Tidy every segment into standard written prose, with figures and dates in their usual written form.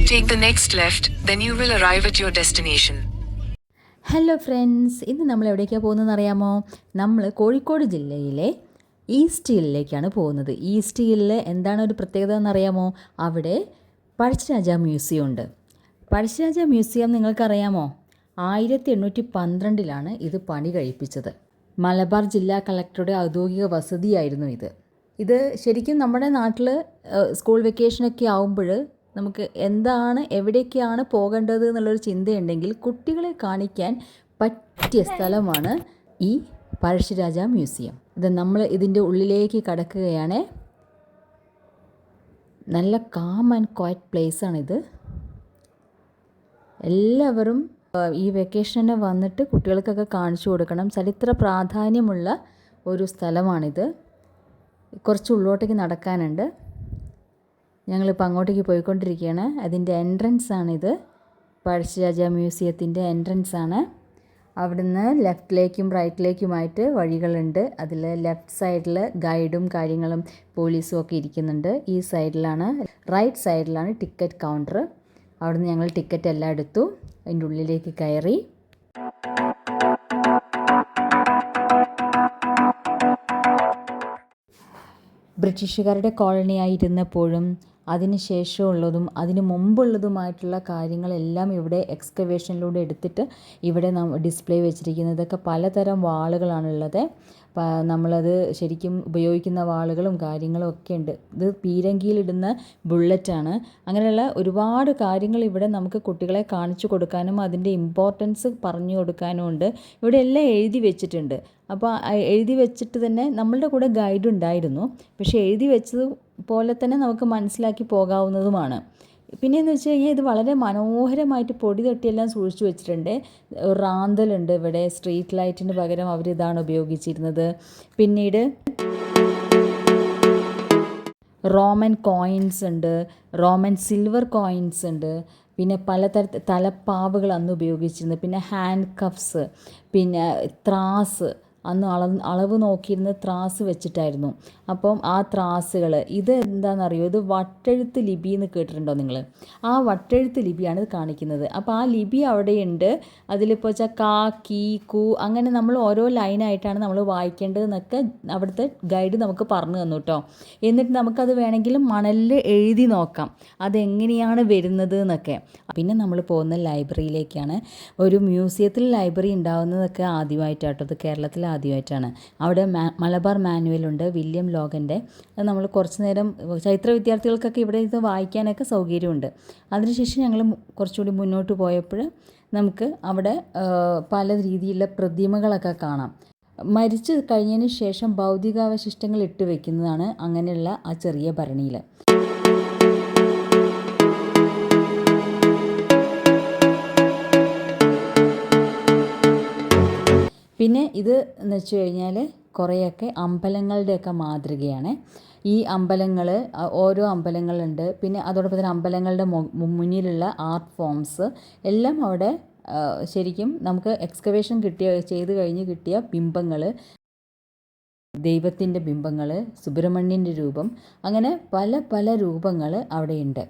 Take the next left, then you will arrive at your destination. Hello friends, ഇന്ന് നമ്മൾ എവിടേക്കാണ് പോകുന്നതെന്ന് അറിയാമോ? നമ്മൾ കോഴിക്കോട് ജില്ലയിലെ ഈസ്റ്റ് ഹില്ലിലേക്കാണ് പോകുന്നത്. ഈസ്റ്റ് ഹില്ലിൽ എന്താണ് ഒരു പ്രത്യേകത എന്നറിയാമോ? അവിടെ പഴശ്ശിരാജ മ്യൂസിയം ഉണ്ട്. പഴശ്ശിരാജ മ്യൂസിയം നിങ്ങൾക്കറിയാമോ? 1812 ഇത് പണി കഴിപ്പിച്ചത്. മലബാർ ജില്ലാ കളക്ടറുടെ ഔദ്യോഗിക വസതിയായിരുന്നു ഇത് ശരിക്കും നമ്മുടെ നാട്ടിൽ സ്കൂൾ വെക്കേഷനൊക്കെ ആവുമ്പോൾ നമുക്ക് എവിടേക്കാണ് പോകേണ്ടത് എന്നുള്ളൊരു ചിന്തയുണ്ടെങ്കിൽ കുട്ടികളെ കാണിക്കാൻ പറ്റിയ സ്ഥലമാണ് ഈ പഴശ്ശിരാജ മ്യൂസിയം. നമ്മൾ ഇതിൻ്റെ ഉള്ളിലേക്ക് കടക്കുകയാണ്. നല്ല കാം ആൻഡ് ക്വയറ്റ് പ്ലേസാണിത്. എല്ലാവരും ഈ വെക്കേഷന് വന്നിട്ട് കുട്ടികൾക്കൊക്കെ കാണിച്ചു കൊടുക്കണം. ചരിത്ര പ്രാധാന്യമുള്ള ഒരു സ്ഥലമാണിത്. കുറച്ച് ഉള്ളോട്ടേക്ക് നടക്കാനുണ്ട്. ഞങ്ങളിപ്പോൾ അങ്ങോട്ടേക്ക് പോയിക്കൊണ്ടിരിക്കുകയാണ്. അതിൻ്റെ എൻട്രൻസാണിത്. പഴശ്ശിരാജ മ്യൂസിയത്തിൻ്റെ എൻട്രൻസാണ്. അവിടുന്ന് ലെഫ്റ്റിലേക്കും റൈറ്റിലേക്കുമായിട്ട് വഴികളുണ്ട്. അതിൽ ലെഫ്റ്റ് സൈഡിൽ ഗൈഡും കാര്യങ്ങളും പോലീസും ഒക്കെ ഇരിക്കുന്നുണ്ട്. ഈ സൈഡിലാണ്, റൈറ്റ് സൈഡിലാണ് ടിക്കറ്റ് കൗണ്ടർ. അവിടുന്ന് ഞങ്ങൾ ടിക്കറ്റ് എല്ലാം എടുത്തു. അതിൻ്റെ ഉള്ളിലേക്ക് കയറി. ബ്രിട്ടീഷുകാരുടെ കോളനിയായിരുന്നപ്പോഴും അതിന് ശേഷമുള്ളതും അതിന് മുമ്പുള്ളതുമായിട്ടുള്ള കാര്യങ്ങളെല്ലാം ഇവിടെ എക്സ്കവേഷനിലൂടെ എടുത്തിട്ട് ഇവിടെ ഡിസ്പ്ലേ വെച്ചിരിക്കുന്നത്. ഇതൊക്കെ പലതരം വാളുകളാണുള്ളത്. നമ്മളത് ശരിക്കും ഉപയോഗിക്കുന്ന വാളുകളും കാര്യങ്ങളും ഒക്കെ ഉണ്ട്. ഇത് പീരങ്കിയിലിടുന്ന ബുള്ളറ്റാണ്. അങ്ങനെയുള്ള ഒരുപാട് കാര്യങ്ങൾ ഇവിടെ നമുക്ക് കുട്ടികളെ കാണിച്ചു കൊടുക്കാനും അതിൻ്റെ ഇമ്പോർട്ടൻസ് പറഞ്ഞു കൊടുക്കാനും ഉണ്ട്. ഇവിടെ എല്ലാം എഴുതി വെച്ചിട്ടുണ്ട്. അപ്പോൾ എഴുതി വെച്ചിട്ട് തന്നെ നമ്മളുടെ കൂടെ ഗൈഡ് ഉണ്ടായിരുന്നു. പക്ഷേ എഴുതി വെച്ചത് പോലെ തന്നെ നമുക്ക് മനസ്സിലാക്കി പോകാവുന്നതുമാണ്. പിന്നെയെന്ന് വെച്ച് കഴിഞ്ഞാൽ ഇത് വളരെ മനോഹരമായിട്ട് പൊടി തട്ടിയെല്ലാം സൂക്ഷിച്ചു വെച്ചിട്ടുണ്ട്. റാന്തലുണ്ട് ഇവിടെ. സ്ട്രീറ്റ് ലൈറ്റിന് പകരം അവരിതാണ് ഉപയോഗിച്ചിരുന്നത്. പിന്നീട് റോമൻ കോയിൻസ് ഉണ്ട്, റോമൻ സിൽവർ കോയിൻസ് ഉണ്ട്. പിന്നെ പലതരത്തിൽ തലപ്പാവുകൾ അന്ന് ഉപയോഗിച്ചിരുന്നത്. പിന്നെ ഹാൻഡ് കഫ്സ്, പിന്നെ ത്രാസ്. അന്ന് അളവ് നോക്കിയിരുന്ന ത്രാസ് വെച്ചിട്ടായിരുന്നു. അപ്പം ആ ത്രാസുകൾ ഇത് എന്താണെന്നറിയോ? ഇത് വട്ടെഴുത്ത് ലിപി എന്ന് കേട്ടിട്ടുണ്ടോ നിങ്ങൾ? ആ വട്ടെഴുത്ത് ലിപിയാണ് ഇത് കാണിക്കുന്നത്. അപ്പോൾ ആ ലിപി അവിടെയുണ്ട്. അതിലിപ്പോൾ വെച്ചാൽ കാ, കീ, കൂ അങ്ങനെ നമ്മൾ ഓരോ ലൈനായിട്ടാണ് നമ്മൾ വായിക്കേണ്ടതെന്നൊക്കെ അവിടുത്തെ ഗൈഡ് നമുക്ക് പറഞ്ഞു തന്നു കേട്ടോ. എന്നിട്ട് നമുക്കത് വേണമെങ്കിൽ മണലിൽ എഴുതി നോക്കാം അതെങ്ങനെയാണ് വരുന്നത് എന്നൊക്കെ. പിന്നെ നമ്മൾ പോകുന്ന ലൈബ്രറിയിലേക്കാണ്. ഒരു മ്യൂസിയത്തിൽ ലൈബ്രറി ഉണ്ടാകുന്നതൊക്കെ ആദ്യമായിട്ടാട്ടോ. ഇത് കേരളത്തിൽ ആദ്യമായിട്ടാണ്. അവിടെ മലബാർ മാനുവലുണ്ട്, വില്യം ലോഗൻ്റെ. അത് നമ്മൾ കുറച്ച് നേരം ചരിത്ര വിദ്യാർത്ഥികൾക്കൊക്കെ ഇവിടെ ഇത് വായിക്കാനൊക്കെ സൗകര്യമുണ്ട്. അതിനുശേഷം ഞങ്ങൾ കുറച്ചുകൂടി മുന്നോട്ട് പോയപ്പോൾ നമുക്ക് അവിടെ പല രീതിയിലുള്ള പ്രതിമകളൊക്കെ കാണാം. മരിച്ചു കഴിഞ്ഞതിന് ശേഷം ഭൗതികാവശിഷ്ടങ്ങൾ ഇട്ട് വയ്ക്കുന്നതാണ് അങ്ങനെയുള്ള ആ ചെറിയ ഭരണിയിൽ. പിന്നെ ഇത് എന്ന് വെച്ച് കഴിഞ്ഞാൽ കുറേയൊക്കെ അമ്പലങ്ങളുടെയൊക്കെ മാതൃകയാണ്. ഈ അമ്പലങ്ങൾ, ഓരോ അമ്പലങ്ങളുണ്ട്. പിന്നെ അതോടൊപ്പം തന്നെ അമ്പലങ്ങളുടെ മുന്നിലുള്ള ആർട്ട് ഫോംസ് എല്ലാം അവിടെ ശരിക്കും നമുക്ക് എക്സ്കവേഷൻ ചെയ്ത് കഴിഞ്ഞ് കിട്ടിയ ബിംബങ്ങൾ, ദൈവത്തിൻ്റെ ബിംബങ്ങൾ, സുബ്രഹ്മണ്യൻ്റെ രൂപം, അങ്ങനെ പല പല രൂപങ്ങൾ അവിടെയുണ്ട്.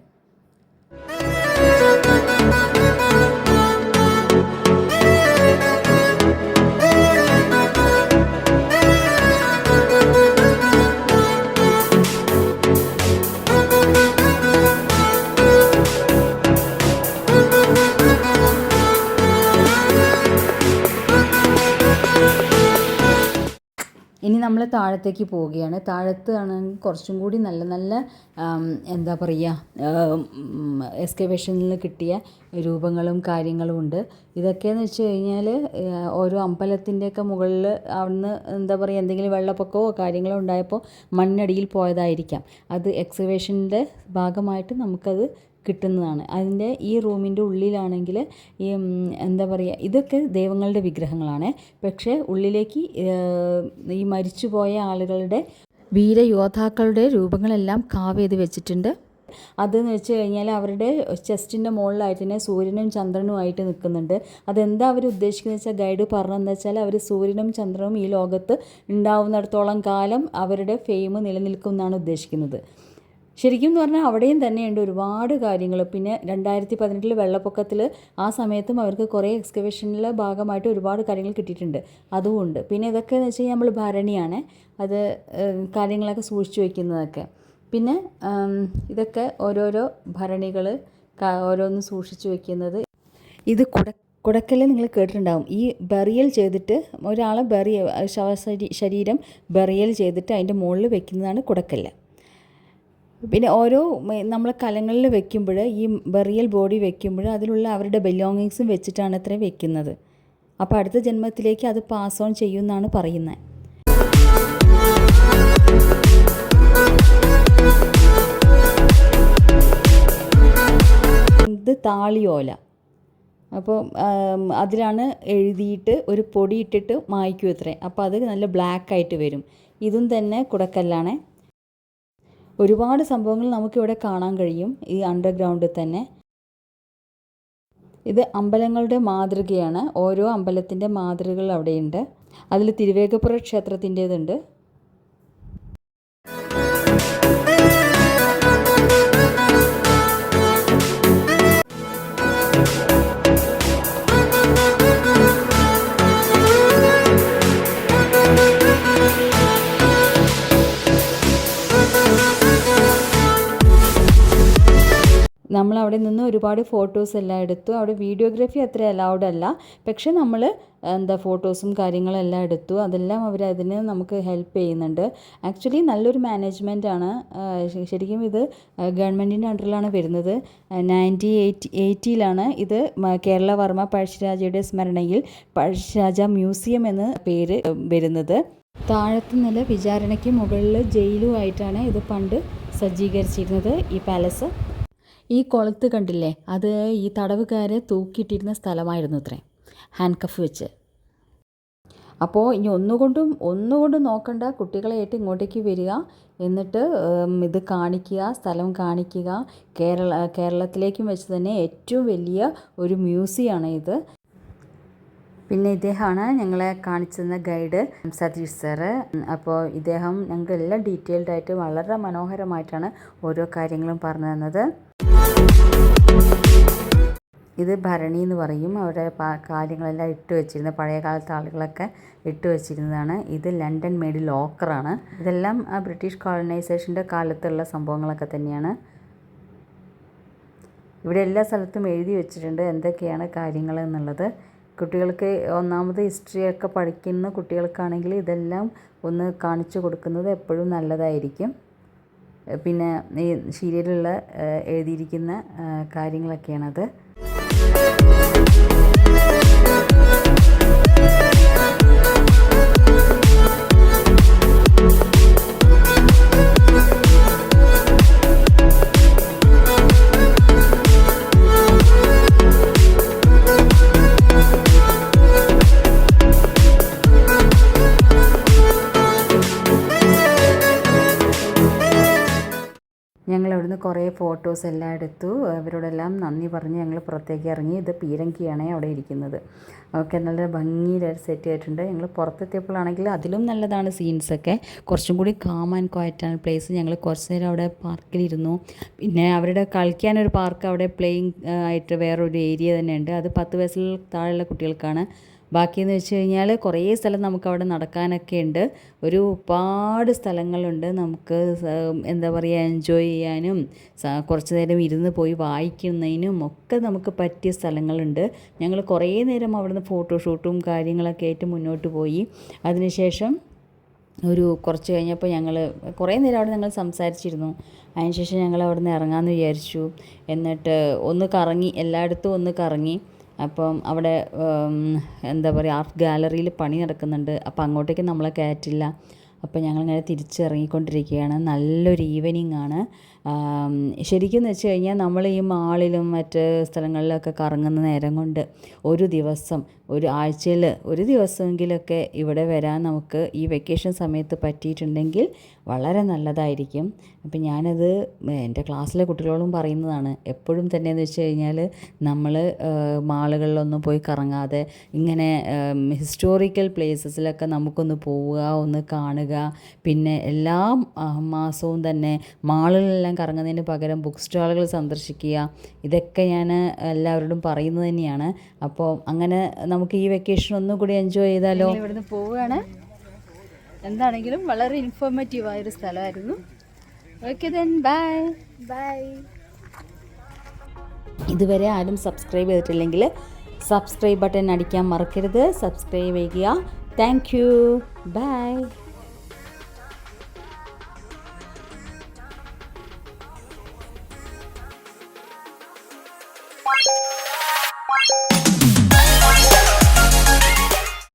ഇനി നമ്മൾ താഴത്തേക്ക് പോവുകയാണ്. താഴത്ത് ആണെങ്കിൽ കുറച്ചും കൂടി നല്ല നല്ല എന്താ പറയുക, എക്സ്കവേഷനിൽ കിട്ടിയ രൂപങ്ങളും കാര്യങ്ങളും ഉണ്ട്. ഇതൊക്കെയെന്ന് വെച്ച് കഴിഞ്ഞാൽ ഓരോ അമ്പലത്തിൻ്റെയൊക്കെ മുകളിൽ അവിടുന്ന് എന്താ പറയുക, എന്തെങ്കിലും വെള്ളപ്പൊക്കമോ കാര്യങ്ങളോ ഉണ്ടായപ്പോൾ മണ്ണടിയിൽ പോയതായിരിക്കാം. അത് എക്സ്കവേഷൻ്റെ ഭാഗമായിട്ട് നമുക്കത് കിട്ടുന്നതാണ്. അതിൻ്റെ ഈ റൂമിൻ്റെ ഉള്ളിലാണെങ്കിൽ ഈ എന്താ പറയുക, ഇതൊക്കെ ദൈവങ്ങളുടെ വിഗ്രഹങ്ങളാണ്. പക്ഷേ ഉള്ളിലേക്ക് ഈ മരിച്ചുപോയ ആളുകളുടെ വീരയോദ്ധാക്കളുടെ രൂപങ്ങളെല്ലാം കാവ് ചെയ്ത് വെച്ചിട്ടുണ്ട്. അതെന്ന് വെച്ച് കഴിഞ്ഞാൽ അവരുടെ ചെസ്റ്റിൻ്റെ മുകളിലായിട്ട് തന്നെ സൂര്യനും ചന്ദ്രനുമായിട്ട് നിൽക്കുന്നുണ്ട്. അതെന്താ അവർ ഉദ്ദേശിക്കുന്നത് വെച്ചാൽ ഗൈഡ് പറഞ്ഞതെന്ന് വെച്ചാൽ അവർ സൂര്യനും ചന്ദ്രനും ഈ ലോകത്ത് ഉണ്ടാവുന്നിടത്തോളം കാലം അവരുടെ ഫെയിം നിലനിൽക്കും എന്നാണ് ഉദ്ദേശിക്കുന്നത്. ശരിക്കും എന്ന് പറഞ്ഞാൽ അവിടെയും തന്നെയുണ്ട് ഒരുപാട് കാര്യങ്ങൾ. പിന്നെ 2018 വെള്ളപ്പൊക്കത്തിൽ ആ സമയത്തും അവർക്ക് കുറേ എക്സ്കവേഷനിലെ ഭാഗമായിട്ട് ഒരുപാട് കാര്യങ്ങൾ കിട്ടിയിട്ടുണ്ട്. അതുകൊണ്ട് പിന്നെ ഇതൊക്കെ എന്ന് വെച്ച് കഴിഞ്ഞാൽ നമ്മൾ ഭരണിയാണ് അത് കാര്യങ്ങളൊക്കെ സൂക്ഷിച്ചു വയ്ക്കുന്നതൊക്കെ. പിന്നെ ഇതൊക്കെ ഓരോരോ ഭരണികൾ ഓരോന്ന് സൂക്ഷിച്ചു വയ്ക്കുന്നത്. ഇത് കുടക്കല്ല് നിങ്ങൾ കേട്ടിട്ടുണ്ടാവും. ഈ ബറിയൽ ചെയ്തിട്ട് ഒരാളെ ശരീരം ബറിയൽ ചെയ്തിട്ട് അതിൻ്റെ മുകളിൽ വെക്കുന്നതാണ് കുടക്കല്ല്. പിന്നെ ഓരോ നമ്മൾ കലങ്ങളിൽ വെക്കുമ്പോൾ ഈ ബറിയൽ ബോഡി വെക്കുമ്പോൾ അതിലുള്ള അവരുടെ ബെലോങ്ങിങ്സും വെച്ചിട്ടാണ് അത്ര വെക്കുന്നത്. അപ്പോൾ അടുത്ത ജന്മത്തിലേക്ക് അത് പാസ് ഓൺ ചെയ്യുമെന്നാണ് പറയുന്നത്. ഇത് താളിയോല. അപ്പോൾ അതിലാണ് എഴുതിയിട്ട് ഒരു പൊടി ഇട്ടിട്ട് മായ്ക്കും അത്രേ. അപ്പോൾ അത് നല്ല ബ്ലാക്കായിട്ട് വരും. ഇതും തന്നെ കുടക്കല്ലാണ്. ഒരുപാട് സംഭവങ്ങൾ നമുക്കിവിടെ കാണാൻ കഴിയും ഈ അണ്ടർഗ്രൗണ്ടിൽ തന്നെ. ഇത് അമ്പലങ്ങളുടെ മാതൃകയാണ്. ഓരോ അമ്പലത്തിൻ്റെ മാതൃകകൾ അവിടെയുണ്ട്. അതിൽ തിരുവേഗപ്പുര ക്ഷേത്രത്തിൻ്റേതുണ്ട്. നമ്മളവിടെ നിന്ന് ഒരുപാട് ഫോട്ടോസ് എല്ലാം എടുത്തു. അവിടെ വീഡിയോഗ്രാഫി അത്ര അലൗഡ് അല്ല, പക്ഷേ നമ്മൾ ഫോട്ടോസും കാര്യങ്ങളെല്ലാം എടുത്തു. അതെല്ലാം അവരതിന് നമുക്ക് ഹെൽപ്പ് ചെയ്യുന്നുണ്ട്. ആക്ച്വലി നല്ലൊരു മാനേജ്മെൻറ്റാണ്. ശരിക്കും ഇത് ഗവൺമെൻറ്റിൻ്റെ അണ്ടറിലാണ് വരുന്നത്. 1980 ഇത് കേരളവർമ്മ പഴശ്ശിരാജയുടെ സ്മരണയിൽ പഴശ്ശിരാജ മ്യൂസിയം എന്ന പേര് വരുന്നത്. താഴത്തെ നില വിചാരണയ്ക്ക് മുകളിൽ ജയിലുമായിട്ടാണ് ഇത് പണ്ട് സജ്ജീകരിച്ചിരുന്നത് ഈ പാലസ്. ഈ കുളത്ത് കണ്ടില്ലേ, അത് ഈ തടവുകാരെ തൂക്കിയിട്ടിരുന്ന സ്ഥലമായിരുന്നു അത്രേ, ഹാൻഡ് കഫ് വെച്ച്. അപ്പോൾ ഇനി ഒന്നുകൊണ്ടും നോക്കണ്ട, കുട്ടികളായിട്ട് ഇങ്ങോട്ടേക്ക് വരിക, എന്നിട്ട് ഇത് കാണിക്കുക, സ്ഥലം കാണിക്കുക. കേരളത്തിലേക്കും വെച്ച് തന്നെ ഏറ്റവും വലിയ ഒരു മ്യൂസിയമാണ് ഇത്. പിന്നെ ഇദ്ദേഹമാണ് ഞങ്ങളെ കാണിച്ചിരുന്ന ഗൈഡ് സതീഷ് സാറ്. അപ്പോൾ ഇദ്ദേഹം ഞങ്ങൾക്ക് എല്ലാം ഡീറ്റെയിൽഡായിട്ട് വളരെ മനോഹരമായിട്ടാണ് ഓരോ കാര്യങ്ങളും പറഞ്ഞു തന്നത്. ഇത് ഭരണി എന്ന് പറയും. അവിടെ കാര്യങ്ങളെല്ലാം ഇട്ട് വെച്ചിരുന്ന പഴയ കാലത്തെ ആളുകളൊക്കെ ഇട്ട് വെച്ചിരുന്നതാണ്. ഇത് ലണ്ടൻ മെയ്ഡ് ലോക്കറാണ്. ഇതെല്ലാം ബ്രിട്ടീഷ് കോളനൈസേഷൻ്റെ കാലത്തുള്ള സംഭവങ്ങളൊക്കെ തന്നെയാണ്. ഇവിടെ എല്ലാ സ്ഥലത്തും എഴുതി വെച്ചിട്ടുണ്ട് എന്തൊക്കെയാണ് കാര്യങ്ങൾ എന്നുള്ളത്. കുട്ടികൾക്ക് ഒന്നാമത് ഹിസ്റ്ററിയൊക്കെ പഠിക്കുന്ന കുട്ടികൾക്കാണെങ്കിൽ ഇതെല്ലാം ഒന്ന് കാണിച്ചു കൊടുക്കുന്നത് എപ്പോഴും നല്ലതായിരിക്കും. പിന്നെ ഈ സീരിയലിലുള്ള എഴുതിയിരിക്കുന്ന കാര്യങ്ങളൊക്കെയാണത്. ഞങ്ങളവിടുന്ന് കുറേ ഫോട്ടോസ് എല്ലാം എടുത്തു. അവരോടെല്ലാം നന്ദി പറഞ്ഞ് ഞങ്ങൾ പുറത്തേക്ക് ഇറങ്ങി. ഇത് പീരങ്കിയാണ് അവിടെ ഇരിക്കുന്നത്. ഒക്കെ നല്ല ഭംഗിയിൽ സെറ്റ് ചെയ്തിട്ടുണ്ട്. ഞങ്ങൾ പുറത്തെത്തിയപ്പോഴാണെങ്കിൽ അതിലും നല്ലതാണ് സീൻസൊക്കെ. കുറച്ചും കൂടി കാം ആൻഡ് ക്വയറ്റാണ് പ്ലേസ്. ഞങ്ങൾ കുറച്ച് നേരം അവിടെ പാർക്കിലിരുന്നു. പിന്നെ അവരുടെ കളിക്കാനൊരു പാർക്ക് അവിടെ പ്ലേയിങ് ആയിട്ട് വേറൊരു ഏരിയ തന്നെ ഉണ്ട്. അത് 10 വയസ്സിൽ താഴെയുള്ള കുട്ടികൾക്കാണ്. ബാക്കിയെന്ന് വെച്ച് കഴിഞ്ഞാൽ കുറേ സ്ഥലം നമുക്കവിടെ നടക്കാനൊക്കെ ഉണ്ട്. ഒരുപാട് സ്ഥലങ്ങളുണ്ട് നമുക്ക് എന്താ പറയുക എൻജോയ് ചെയ്യാനും കുറച്ച് നേരം ഇരുന്ന് പോയി വായിക്കുന്നതിനും ഒക്കെ നമുക്ക് പറ്റിയ സ്ഥലങ്ങളുണ്ട്. ഞങ്ങൾ കുറേ നേരം അവിടുന്ന് ഫോട്ടോഷൂട്ടും കാര്യങ്ങളൊക്കെ ആയിട്ട് മുന്നോട്ട് പോയി. അതിനുശേഷം കുറച്ച് കഴിഞ്ഞപ്പോൾ ഞങ്ങൾ കുറേ നേരം അവിടെ ഞങ്ങൾ സംസാരിച്ചിരുന്നു. അതിനുശേഷം ഞങ്ങൾ അവിടെ നിന്ന് ഇറങ്ങാമെന്ന് വിചാരിച്ചു. എന്നിട്ട് ഒന്ന് കറങ്ങി, എല്ലായിടത്തും ഒന്ന് കറങ്ങി. അപ്പം അവിടെ എന്താ പറയുക ആർട്ട് ഗാലറിയിൽ പണി നടക്കുന്നുണ്ട്. അപ്പോൾ അങ്ങോട്ടേക്ക് നമ്മളെ കയറ്റില്ല. അപ്പോൾ ഞങ്ങളിങ്ങനെ തിരിച്ചിറങ്ങിക്കൊണ്ടിരിക്കുകയാണ്. നല്ലൊരു ഈവനിങ് ആണ്. ശരിക്കും എന്ന് വെച്ച് കഴിഞ്ഞാൽ നമ്മൾ ഈ മാളിലും മറ്റ് സ്ഥലങ്ങളിലൊക്കെ കറങ്ങുന്ന നേരം കൊണ്ട് ഒരു ആഴ്ചയിൽ ഒരു ദിവസമെങ്കിലൊക്കെ ഇവിടെ വരാൻ നമുക്ക് ഈ വെക്കേഷൻ സമയത്ത് പറ്റിയിട്ടുണ്ടെങ്കിൽ വളരെ നല്ലതായിരിക്കും. അപ്പം ഞാനത് എൻ്റെ ക്ലാസ്സിലെ കുട്ടികളോടും പറയുന്നതാണ്. എപ്പോഴും തന്നെ എന്ന് വെച്ച് കഴിഞ്ഞാൽ നമ്മൾ മാളുകളിലൊന്നും പോയി കറങ്ങാതെ ഇങ്ങനെ ഹിസ്റ്റോറിക്കൽ പ്ലേസസിലൊക്കെ നമുക്കൊന്ന് പോവുക, ഒന്ന് കാണുക. പിന്നെ എല്ലാ മാസവും തന്നെ മാളുകളിലെല്ലാം എല്ലാം കറങ്ങുന്നതിന് പകരം ബുക്ക് സ്റ്റാളുകൾ സന്ദർശിക്കുക. ഇതൊക്കെ ഞാൻ എല്ലാവരോടും പറയുന്നത് തന്നെയാണ്. അപ്പോൾ അങ്ങനെ നമുക്ക് ഈ വെക്കേഷൻ ഒന്നും കൂടി എൻജോയ് ചെയ്താലോ. ഇവിടുന്ന് പോവുകയാണ്. എന്താണെങ്കിലും വളരെ ഇൻഫോർമേറ്റീവായൊരു സ്ഥലമായിരുന്നു. Okay then bye bye. ഇതുവരെ ആരും സബ്സ്ക്രൈബ് ചെയ്തിട്ടില്ലെങ്കിൽ സബ്സ്ക്രൈബ് ബട്ടൺ അടിക്കാൻ മറക്കരുത്. സബ്സ്ക്രൈബ് ചെയ്യുക. Thank you. ബൈ.